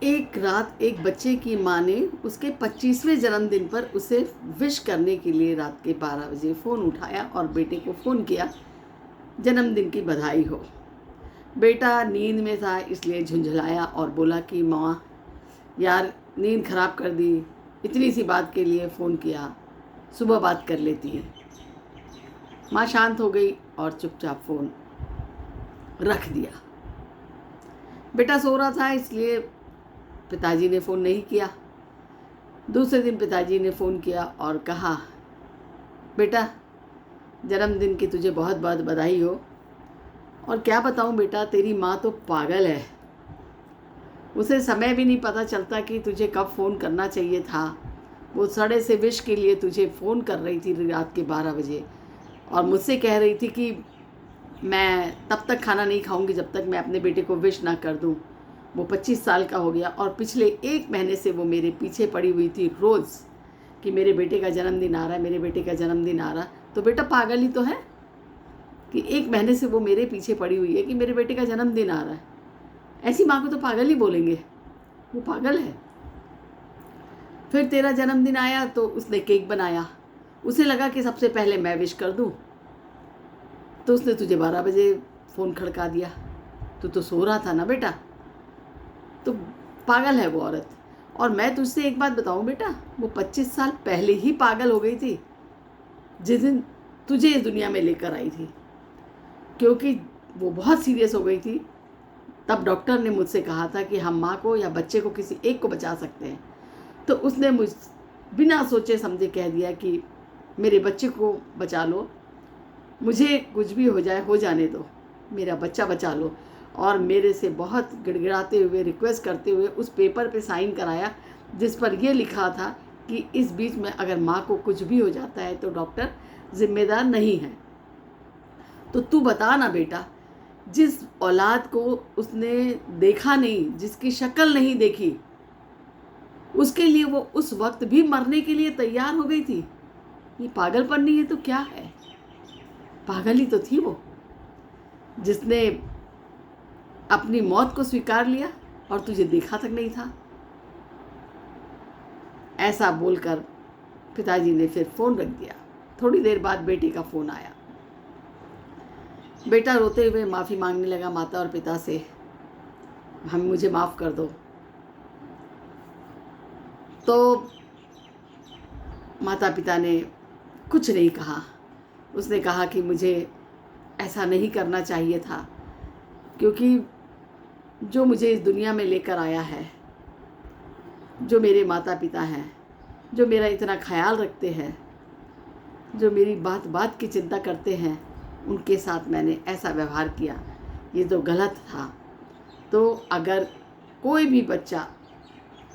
एक रात एक बच्चे की माँ ने उसके 25वें जन्मदिन पर उसे विश करने के लिए रात के 12 बजे फ़ोन उठाया और बेटे को फ़ोन किया, जन्मदिन की बधाई हो। बेटा नींद में था इसलिए झुंझलाया और बोला कि माँ यार नींद ख़राब कर दी, इतनी सी बात के लिए फ़ोन किया, सुबह बात कर लेती है। माँ शांत हो गई और चुपचाप फ़ोन रख दिया। बेटा सो रहा था इसलिए पिताजी ने फ़ोन नहीं किया। दूसरे दिन पिताजी ने फ़ोन किया और कहा, बेटा जन्मदिन की तुझे बहुत बहुत बधाई हो। और क्या बताऊँ बेटा, तेरी माँ तो पागल है, उसे समय भी नहीं पता चलता कि तुझे कब फ़ोन करना चाहिए था। वो सड़े से विश के लिए तुझे फ़ोन कर रही थी रात के 12 बजे और मुझसे कह रही थी कि मैं तब तक खाना नहीं खाऊंगी जब तक मैं अपने बेटे को विश ना कर दूं। वो 25 साल का हो गया और पिछले 1 महीने से वो मेरे पीछे पड़ी हुई थी रोज़ कि मेरे बेटे का जन्मदिन आ रहा है, मेरे बेटे का जन्मदिन आ रहा। तो बेटा पागल ही तो है कि 1 महीने से वो मेरे पीछे पड़ी हुई है कि मेरे बेटे का जन्मदिन आ रहा है। ऐसी माँ को तो पागल ही बोलेंगे, वो पागल है। फिर तेरा जन्मदिन आया तो उसने केक बनाया, उसे लगा कि सबसे पहले मैं विश कर दूं, तो उसने तुझे 12 बजे फ़ोन खड़का दिया। तू तो सो रहा था ना बेटा। तो पागल है वो औरत। और मैं तुझसे एक बात बताऊं बेटा, वो 25 साल पहले ही पागल हो गई थी जिस दिन तुझे इस दुनिया में लेकर आई थी, क्योंकि वो बहुत सीरियस हो गई थी। तब डॉक्टर ने मुझसे कहा था कि हम माँ को या बच्चे को किसी एक को बचा सकते हैं। तो उसने मुझ बिना सोचे समझे कह दिया कि मेरे बच्चे को बचा लो, मुझे कुछ भी हो जाए हो जाने दो, मेरा बच्चा बचा लो। और मेरे से बहुत गिड़गिड़ाते हुए रिक्वेस्ट करते हुए उस पेपर पे साइन कराया जिस पर यह लिखा था कि इस बीच में अगर माँ को कुछ भी हो जाता है तो डॉक्टर जिम्मेदार नहीं है। तो तू बता ना बेटा, जिस औलाद को उसने देखा नहीं, जिसकी शक्ल नहीं देखी, उसके लिए वो उस वक्त भी मरने के लिए तैयार हो गई थी। ये पागलपन नहीं है तो क्या है? पागल ही तो थी वो, जिसने अपनी मौत को स्वीकार लिया और तुझे देखा तक नहीं था। ऐसा बोलकर पिताजी ने फिर फ़ोन रख दिया। थोड़ी देर बाद बेटे का फ़ोन आया। बेटा रोते हुए माफ़ी मांगने लगा माता और पिता से, मुझे माफ़ कर दो। तो माता पिता ने कुछ नहीं कहा। उसने कहा कि मुझे ऐसा नहीं करना चाहिए था, क्योंकि जो मुझे इस दुनिया में लेकर आया है, जो मेरे माता पिता हैं, जो मेरा इतना ख्याल रखते हैं, जो मेरी बात बात की चिंता करते हैं, उनके साथ मैंने ऐसा व्यवहार किया, ये तो गलत था। तो अगर कोई भी बच्चा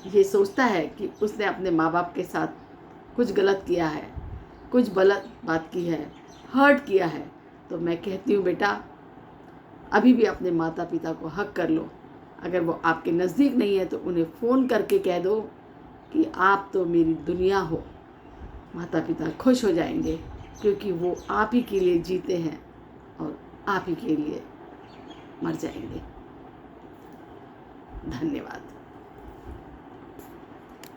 ये सोचता है कि उसने अपने माँ बाप के साथ कुछ गलत किया है, कुछ गलत बात की है, हर्ट किया है, तो मैं कहती हूँ बेटा अभी भी अपने माता पिता को हक कर लो। अगर वो आपके नज़दीक नहीं है तो उन्हें फ़ोन करके कह दो कि आप तो मेरी दुनिया हो। माता पिता खुश हो जाएंगे, क्योंकि वो आप ही के लिए जीते हैं और आप ही के लिए मर जाएंगे। धन्यवाद।